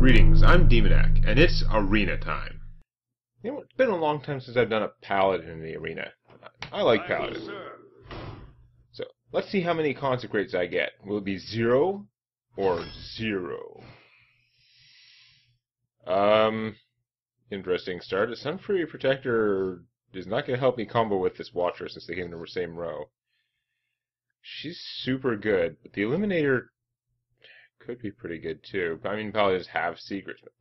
Greetings, I'm Demonac, and it's arena time. You know, it's been a long time since I've done a Paladin in the arena. I like Paladin. So, let's see how many Consecrates I get. Will it be 0 or 0? Interesting start. A Sunfury Protector is not going to help me combo with this Watcher since they came in the same row. She's super good, but the Eliminator could be pretty good too. I mean, Paladins have secrets, but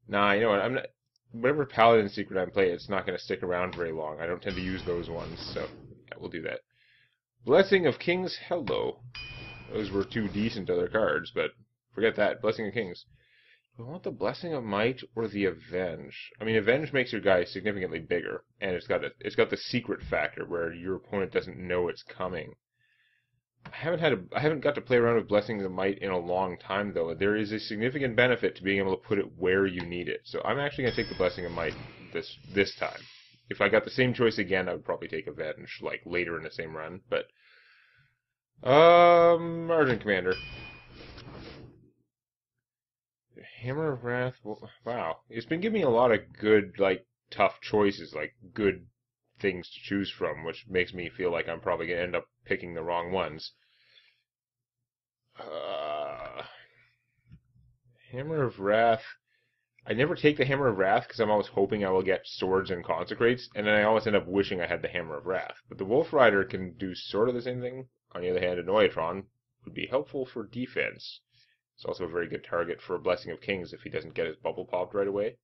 Nah, you know what? I'm not. Whatever Paladin secret I'm playing, it's not going to stick around very long. I don't tend to use those ones, so yeah, we'll do that. Blessing of Kings, hello. Those were two decent other cards, but forget that. Blessing of Kings. Do I want the Blessing of Might or the Avenge? I mean, Avenge makes your guy significantly bigger, and it's got the secret factor where your opponent doesn't know it's coming. I haven't got to play around with Blessing of Might in a long time, though. There is a significant benefit to being able to put it where you need it. So I'm actually going to take the Blessing of Might this time. If I got the same choice again, I would probably take Avenge, like, later in the same run. But, Argent Commander. Hammer of Wrath, wow. It's been giving me a lot of good, like, tough choices, like, good things to choose from, which makes me feel like I'm probably going to end up picking the wrong ones. Hammer of Wrath. I never take the Hammer of Wrath because I'm always hoping I will get swords and Consecrates, and then I always end up wishing I had the Hammer of Wrath. But the Wolf Rider can do sort of the same thing. On the other hand, a Noyatron would be helpful for defense. It's also a very good target for a Blessing of Kings if he doesn't get his bubble popped right away.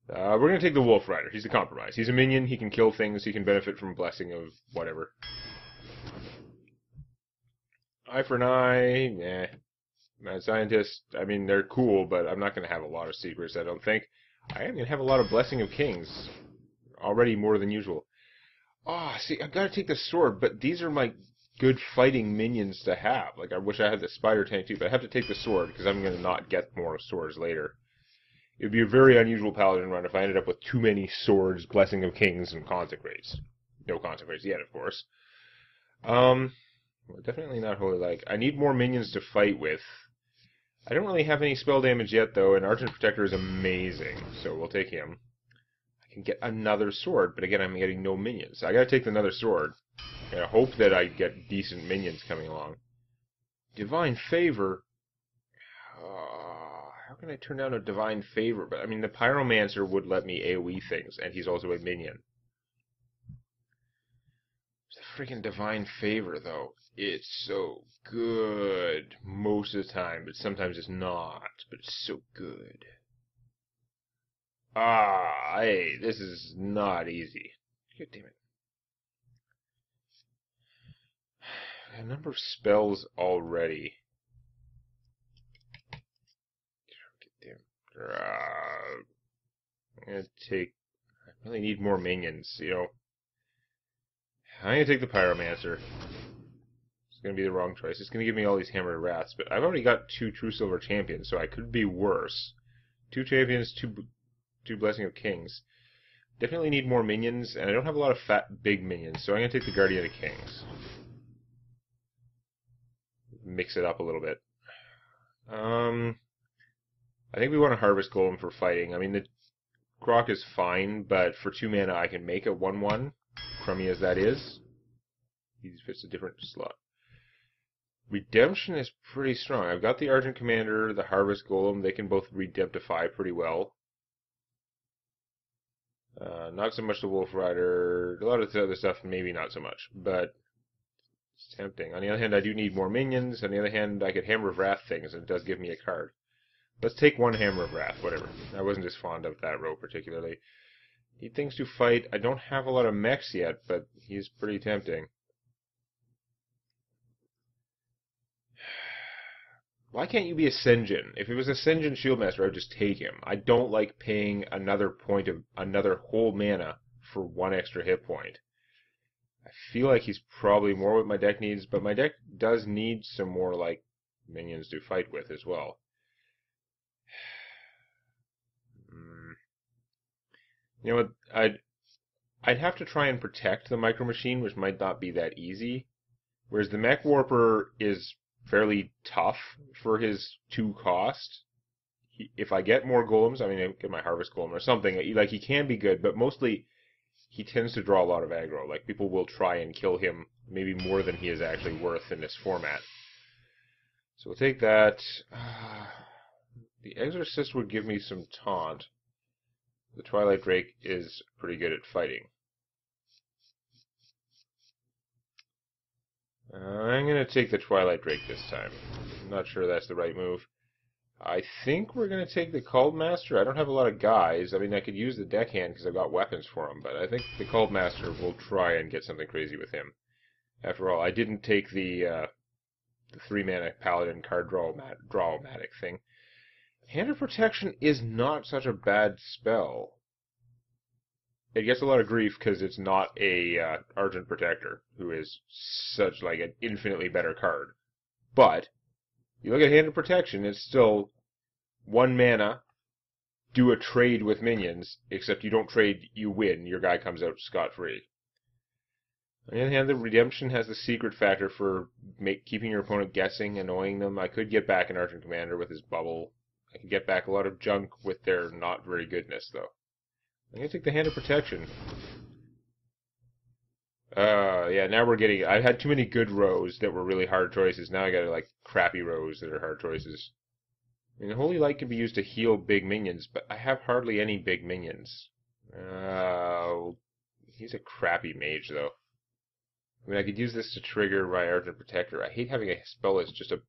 We're going to take the Wolf Rider. He's a compromise. He's a minion. He can kill things. He can benefit from Blessing of whatever. Eye for an eye. Mad Scientist. I mean, they're cool, but I'm not going to have a lot of secrets, I don't think. I am going to have a lot of Blessing of Kings. Already more than usual. See, I've got to take the sword, but these are my good fighting minions to have. Like, I wish I had the Spider Tank too, but I have to take the sword because I'm going to not get more swords later. It would be a very unusual Paladin run if I ended up with too many swords, Blessing of Kings, and Consecrates. No Consecrates yet, of course. Well, definitely not Holy Like. I need more minions to fight with. I don't really have any spell damage yet, though, and Argent Protector is amazing, so we'll take him. I can get another sword, but again, I'm getting no minions. I gotta take another sword. And I hope that I get decent minions coming along. Divine Favor. How can I turn down a Divine Favor? But I mean, the Pyromancer would let me AoE things, and he's also a minion. The freaking Divine Favor, though. It's so good most of the time, but sometimes it's not. But it's so good. Hey, this is not easy. God damn it. A number of spells already. I'm gonna take. I really need more minions, you know. I'm gonna take the Pyromancer. It's gonna be the wrong choice. It's gonna give me all these Hammer of Wraths, but I've already got 2 True Silver Champions, so I could be worse. 2 Champions, 2 Blessing of Kings. Definitely need more minions, and I don't have a lot of fat, big minions, so I'm gonna take the Guardian of Kings. Mix it up a little bit. I think we want to Harvest Golem for fighting. I mean, the Croc is fine, but for 2 mana I can make a 1/1, crummy as that is. He fits a different slot. Redemption is pretty strong. I've got the Argent Commander, the Harvest Golem. They can both redemptify pretty well. Not so much the Wolf Rider. A lot of the other stuff, maybe not so much, but it's tempting. On the other hand, I do need more minions. On the other hand, I could Hammer of Wrath things, and it does give me a card. Let's take 1 Hammer of Wrath, whatever. I wasn't as fond of that row particularly. Need things to fight. I don't have a lot of mechs yet, but he's pretty tempting. Why can't you be a Sen'jin? If it was a Sen'jin Shieldmaster, I'd just take him. I don't like paying another whole mana for 1 extra hit point. I feel like he's probably more what my deck needs, but my deck does need some more, like, minions to fight with as well. You know what? I'd have to try and protect the Micro Machine, which might not be that easy. Whereas the Mech Warper is fairly tough for his 2 cost. If I get more golems, I mean, I get my Harvest Golem or something, like, he can be good, but mostly he tends to draw a lot of aggro. Like, people will try and kill him maybe more than he is actually worth in this format. So we'll take that. The Exorcist would give me some taunt. The Twilight Drake is pretty good at fighting. I'm going to take the Twilight Drake this time. I'm not sure that's the right move. I think we're going to take the Cult Master. I don't have a lot of guys. I mean, I could use the Deckhand because I've got weapons for him, but I think the Cult Master will try and get something crazy with him. After all, I didn't take the 3-mana Paladin card draw-matic thing. Hand of Protection is not such a bad spell. It gets a lot of grief because it's not a Argent Protector, who is such like an infinitely better card. But you look at Hand of Protection, it's still 1 mana, do a trade with minions, except you don't trade, you win, your guy comes out scot-free. On the other hand, the Redemption has the secret factor for keeping your opponent guessing, annoying them. I could get back an Argent Commander with his bubble. I could get back a lot of junk with their not very goodness, though. I'm going to take the Hand of Protection. Yeah, now we're getting... I had too many good rows that were really hard choices. Now I got, like, crappy rows that are hard choices. I mean, the Holy Light can be used to heal big minions, but I have hardly any big minions. He's a crappy mage, though. I mean, I could use this to trigger my Argent Protector. I hate having a spell that's just a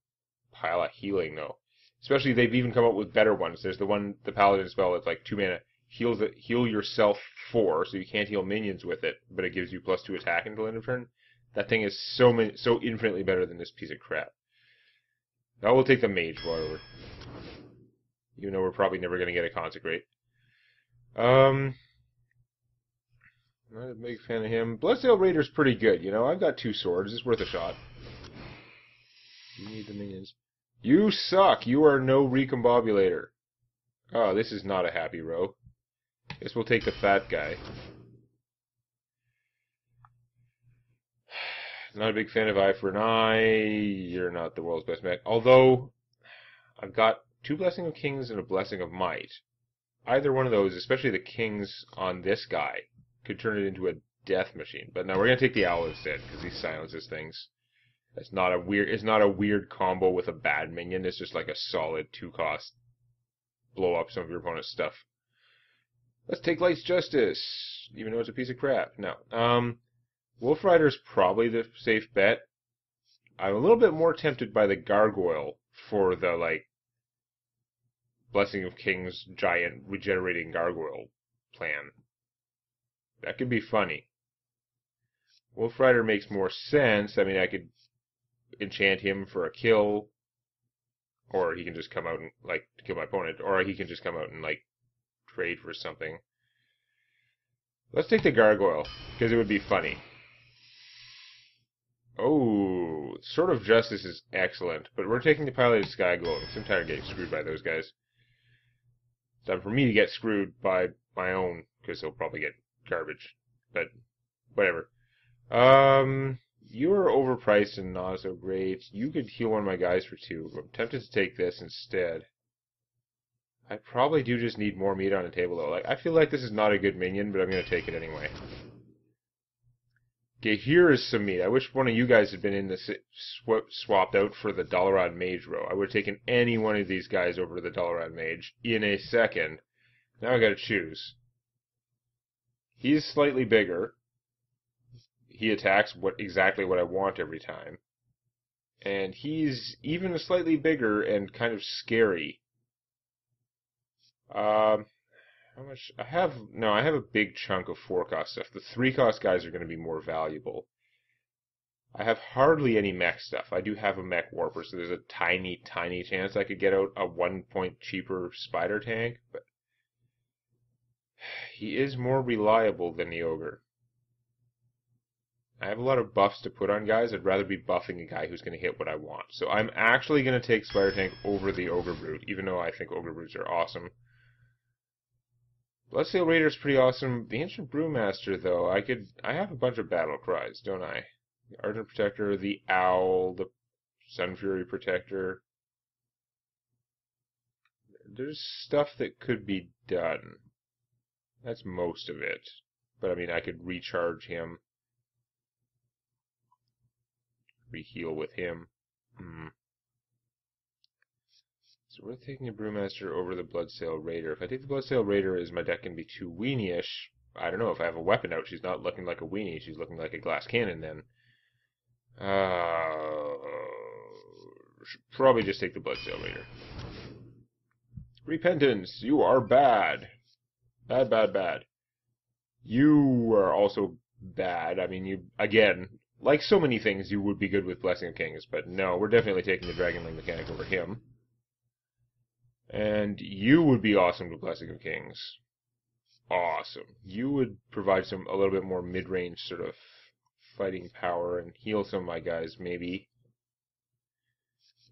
pile of healing, though. Especially, they've even come up with better ones. There's the Paladin spell that's like 2 mana. Heal yourself 4, so you can't heal minions with it, but it gives you +2 attack until end of turn. That thing is so infinitely better than this piece of crap. Now we'll take the Mage Warrior. Even though we're probably never going to get a Consecrate. Not a big fan of him. Bloodsail Raider's pretty good, you know. I've got 2 swords. It's worth a shot. You need the minions. You suck! You are no Recombobulator. Oh, this is not a happy row. Guess we'll take the fat guy. Not a big fan of Eye for an Eye. You're not the world's best mech. Although, I've got 2 Blessing of Kings and a Blessing of Might. Either one of those, especially the Kings on this guy, could turn it into a death machine. But no, we're going to take the Owl instead, because he silences things. It's not a weird combo with a bad minion. It's just like a solid 2-cost. Blow up some of your opponent's stuff. Let's take Light's Justice, even though it's a piece of crap. No. Wolf Rider's probably the safe bet. I'm a little bit more tempted by the Gargoyle for the, like, Blessing of Kings giant regenerating Gargoyle plan. That could be funny. Wolf Rider makes more sense. I mean, I could enchant him for a kill, or he can just come out and, like, kill my opponent, or he can just come out and, like, trade for something. Let's take the Gargoyle, because it would be funny. Oh, Sword of Justice is excellent, but we're taking the Piloted Sky Golem, because I'm tired of getting screwed by those guys. It's time for me to get screwed by my own, because they'll probably get garbage. But, whatever. You are overpriced and not so great. You could heal one of my guys for 2. I'm tempted to take this instead. I probably do just need more meat on the table, though. Like, I feel like this is not a good minion, but I'm going to take it anyway. Okay, here is some meat. I wish one of you guys had been in this swapped out for the Dalaran Mage row. I would have taken any one of these guys over to the Dalaran Mage in a second. Now I got to choose. He's slightly bigger. He attacks exactly what I want every time. And he's even slightly bigger and kind of scary. How much? I have a big chunk of 4-cost stuff. The 3-cost guys are going to be more valuable. I have hardly any mech stuff. I do have a mech warper, so there's a tiny, tiny chance I could get out a 1-point cheaper spider tank, but he is more reliable than the ogre. I have a lot of buffs to put on guys. I'd rather be buffing a guy who's going to hit what I want. So I'm actually going to take Spider Tank over the Ogre Brute, even though I think Ogre Brutes are awesome. Bloodsail Raider's pretty awesome. The Ancient Brewmaster, though, I have a bunch of battle cries, don't I? The Ardent Protector, the Owl, the Sun Fury Protector. There's stuff that could be done. That's most of it. But, I mean, I could recharge him. Reheal with him. So we're taking the Brewmaster over the Bloodsail Raider. If I take the Bloodsail Raider, is my deck going to be too weenie-ish? I don't know. If I have a weapon out, she's not looking like a weenie. She's looking like a glass cannon then. Should probably just take the Bloodsail Raider. Repentance, you are bad. Bad, bad, bad. You are also bad. I mean, you, again, like so many things, you would be good with Blessing of Kings, but no, we're definitely taking the Dragonling mechanic over him. And you would be awesome with Blessing of Kings. Awesome. You would provide a little bit more mid-range sort of fighting power and heal some of my guys, maybe.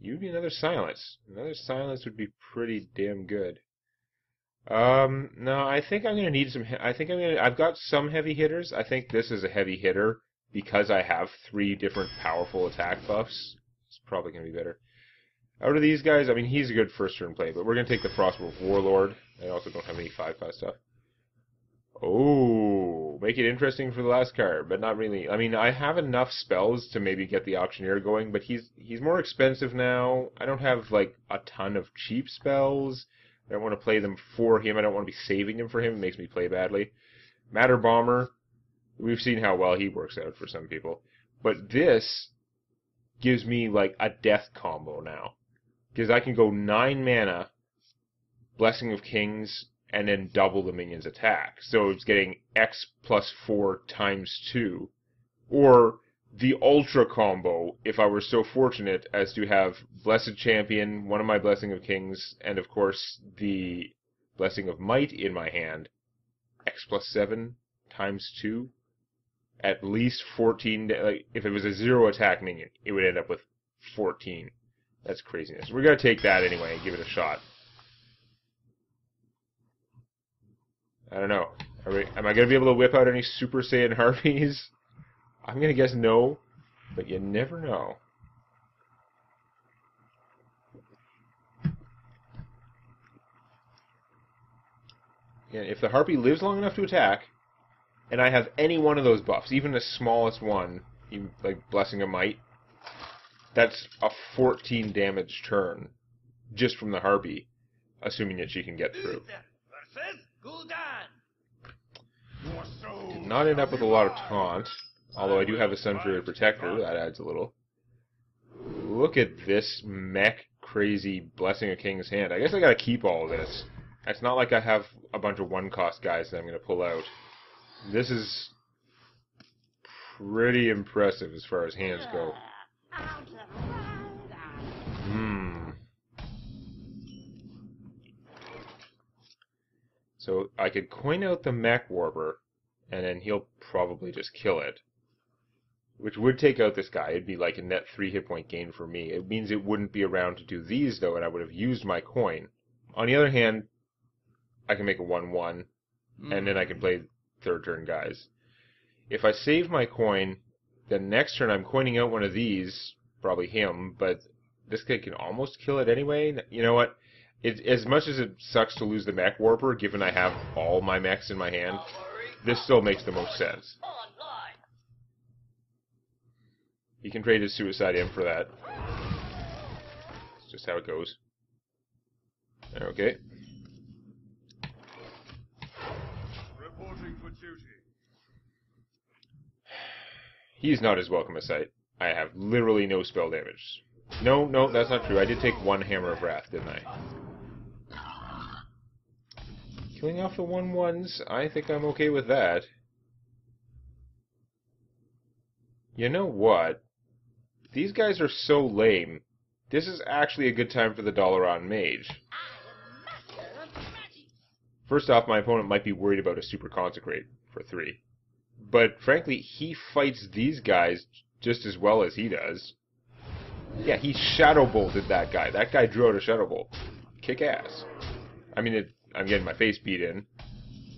You'd be another Silence. Another Silence would be pretty damn good. No, I think I'm gonna need some. I've got some heavy hitters. I think this is a heavy hitter because I have 3 different powerful attack buffs. It's probably gonna be better. Out of these guys, I mean, he's a good first turn play, but we're gonna take the Frostwolf Warlord. I also don't have any 5-cost stuff. Oh, make it interesting for the last card, but not really. I mean, I have enough spells to maybe get the Auctioneer going, but he's more expensive now. I don't have like a ton of cheap spells. I don't want to play them for him. I don't want to be saving them for him. It makes me play badly. Matter Bomber, we've seen how well he works out for some people. But this gives me like a death combo now. Because I can go 9 mana, Blessing of Kings, and then double the minion's attack. So it's getting X plus 4 times 2. Or the Ultra combo, if I were so fortunate as to have Blessed Champion, one of my Blessing of Kings, and of course the Blessing of Might in my hand. X plus 7 times 2. At least 14. Like, if it was a 0 attack minion, it would end up with 14. That's craziness. We're going to take that anyway and give it a shot. I don't know. Am I going to be able to whip out any Super Saiyan Harpies? I'm going to guess no, but you never know. And if the Harpy lives long enough to attack, and I have any one of those buffs, even the smallest one, like Blessing of Might, that's a 14 damage turn, just from the Harpy, assuming that she can get through. Did not end up with a lot of taunt, although I do have a Sun Fury Protector, that adds a little. Look at this mech crazy Blessing of King's hand. I guess I gotta keep all of this. It's not like I have a bunch of 1-cost guys that I'm gonna pull out. This is pretty impressive as far as hands go. So I could coin out the Mech Warper, and then he'll probably just kill it. Which would take out this guy. It'd be like a net 3 hit point gain for me. It means it wouldn't be around to do these, though, and I would have used my coin. On the other hand, I can make a 1-1, and then I can play 3rd turn guys. If I save my coin, then next turn I'm coining out one of these, probably him, but this guy can almost kill it anyway. You know what? As much as it sucks to lose the Mech Warper, given I have all my mechs in my hand, this still makes the most sense. He can trade his Suicide Imp for that. It's just how it goes. Okay. Reporting for duty. He's not as welcome a sight. I have literally no spell damage. No, that's not true. I did take 1 Hammer of Wrath, didn't I? Killing off the 1/1s, I think I'm okay with that. You know what? These guys are so lame. This is actually a good time for the Dalaran Mage. First off, my opponent might be worried about a Super Consecrate for 3. But frankly, he fights these guys just as well as he does. Yeah, he Shadow Bolted that guy. That guy drew out a Shadow Bolt. Kick ass. I mean, I'm getting my face beat in.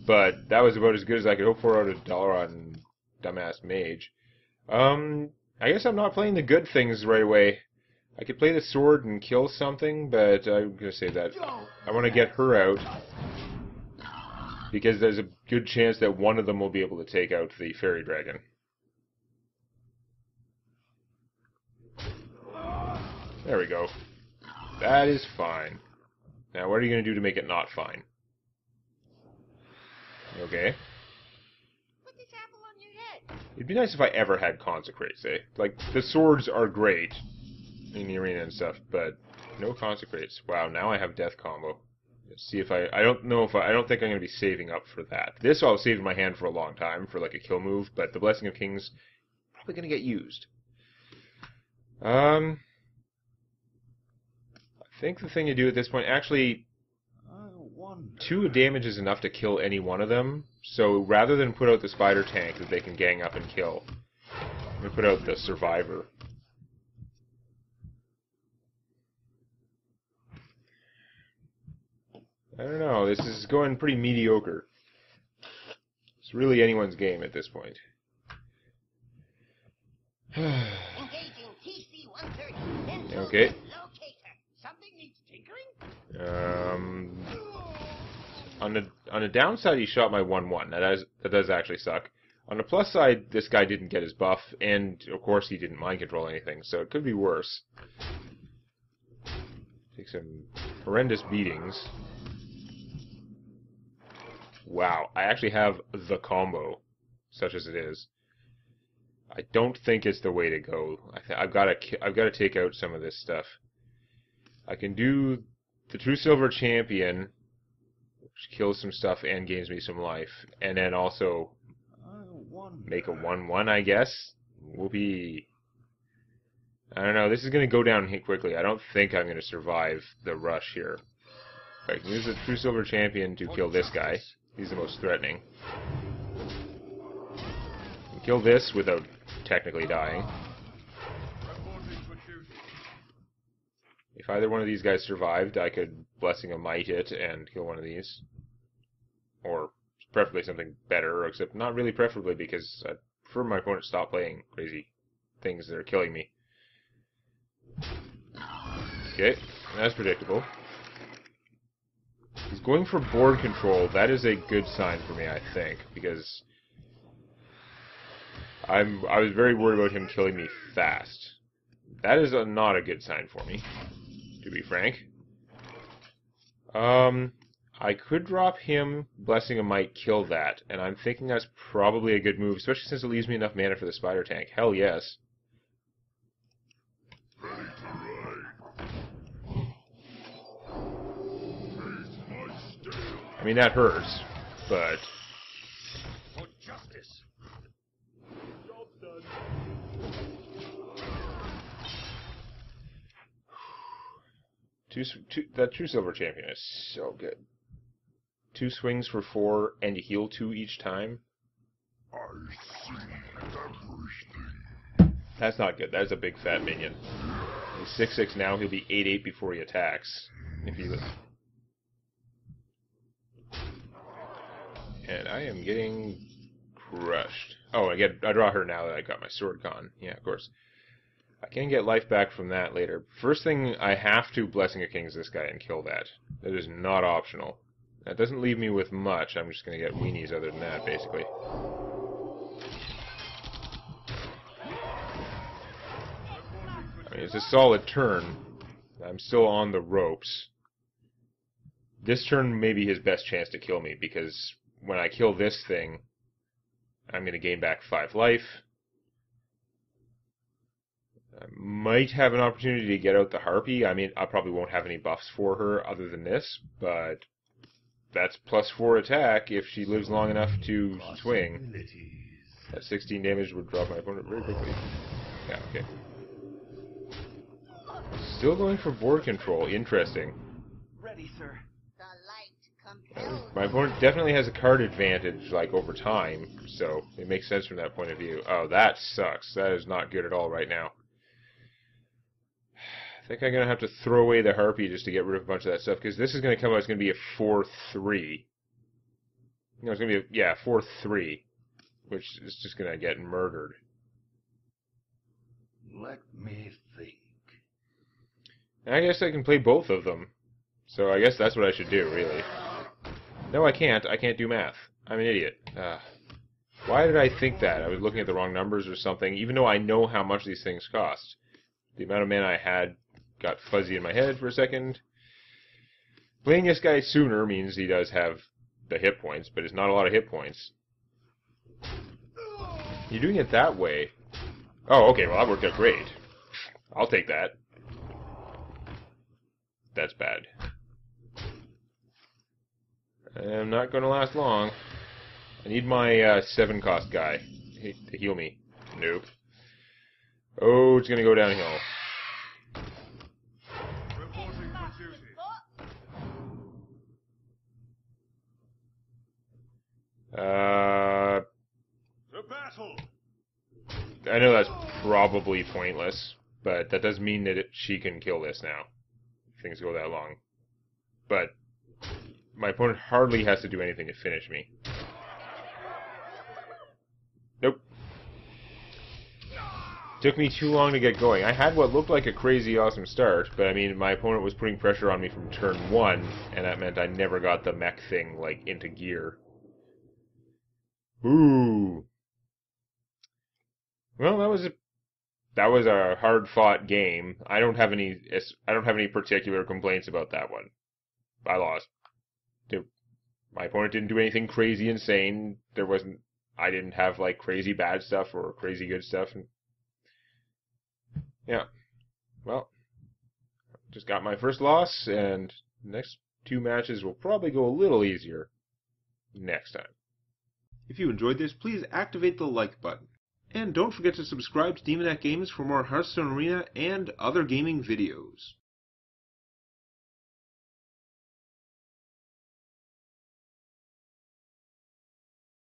but that was about as good as I could hope for out of Dalaran dumbass mage. I guess I'm not playing the good things right away. I could play the sword and kill something, but I'm gonna say that I want to get her out because there's a good chance that one of them will be able to take out the fairy dragon. There we go. That is fine. Now, what are you going to do to make it not fine? Okay. Put this apple on your head. It'd be nice if I ever had Consecrates, eh? Like, the swords are great in the arena and stuff, but no Consecrates. Wow, now I have death combo. Let's see if I don't know if I don't think I'm going to be saving up for that. This I'll save in my hand for a long time for, like, a kill move, but the Blessing of Kings probably going to get used. I think the thing to do at this point, actually, 2 damage is enough to kill any one of them. So rather than put out the spider tank that they can gang up and kill, I'm going to put out the survivor. I don't know, this is going pretty mediocre. It's really anyone's game at this point. Engaging TC-130. Okay. Locator. Something needs tinkering? On the downside, he shot my 1/1. That does actually suck. On the plus side, this guy didn't get his buff, and of course he didn't mind control anything, so it could be worse. Take some horrendous beatings. Wow, I actually have the combo, such as it is. I don't think it's the way to go. I've got to take out some of this stuff. I can do the True Silver Champion, which kills some stuff and gains me some life, and then also make a 1/1, I guess. Whoopee. I don't know, this is going to go down quickly. I don't think I'm going to survive the rush here. I can use the True Silver Champion to kill this guy. He's the most threatening. And kill this without technically dying. If either one of these guys survived, I could Blessing of Might it and kill one of these. Or preferably something better, except not really preferably because I prefer my opponent stop playing crazy things that are killing me. Okay, that's predictable. He's going for board control. That is a good sign for me, I think, because I was very worried about him killing me fast. That is not a good sign for me, to be frank. I could drop him, Blessing of Might, kill that, and I'm thinking that's probably a good move, especially since it leaves me enough mana for the spider tank. Hell yes. I mean, that hurts, but... For justice. Job done. That True Silver Champion is so good. 2 swings for 4, and you heal 2 each time? I see everything. That's not good. That's a big fat minion. He's 6/6 now, he'll be 8/8 before he attacks. If he... And I am getting crushed. Oh, I draw her now that I got my sword gone. Yeah, of course. I can get life back from that later. First thing, I have to Blessing of Kings this guy and kill that. That is not optional. That doesn't leave me with much. I'm just going to get weenies other than that, basically. I mean, it's a solid turn. I'm still on the ropes. This turn may be his best chance to kill me, because when I kill this thing, I'm going to gain back 5 life. I might have an opportunity to get out the Harpy. I mean, I probably won't have any buffs for her other than this, but that's +4 attack if she lives long enough to swing. That 16 damage would drop my opponent very quickly. Yeah, okay. Still going for board control. Interesting. Ready, sir. The light compels. My opponent definitely has a card advantage, like, over time, so it makes sense from that point of view. Oh, that sucks. That is not good at all right now. I think I'm going to have to throw away the Harpy just to get rid of a bunch of that stuff, because this is going to come out, it's going to be a 4/3. No, it's gonna be, yeah, 4-3, which is just gonna get murdered. Let me think. And I guess I can play both of them. So I guess that's what I should do, really. No, I can't. I can't do math. I'm an idiot. Why did I think that? I was looking at the wrong numbers or something, even though I know how much these things cost. The amount of mana I had got fuzzy in my head for a second. Playing this guy sooner means he does have the hit points, but it's not a lot of hit points. You're doing it that way. Oh, okay, well that worked out great. I'll take that. That's bad. I'm not going to last long. I need my 7-cost guy to heal me. Nope. Oh, it's going to go downhill. Reporting for duty. To battle. I know that's probably pointless, but that does mean that she can kill this now. If things go that long. But my opponent hardly has to do anything to finish me. Nope. Took me too long to get going. I had what looked like a crazy awesome start, but I mean, my opponent was putting pressure on me from turn 1, and that meant I never got the mech thing, like, into gear. Ooh. Well, that was a hard-fought game. I don't have any particular complaints about that one. I lost. My opponent didn't do anything crazy insane. I didn't have like crazy bad stuff or crazy good stuff. And yeah. Well, just got my first loss, and the next 2 matches will probably go a little easier next time. If you enjoyed this, please activate the like button. And don't forget to subscribe to Demonac Games for more Hearthstone Arena and other gaming videos.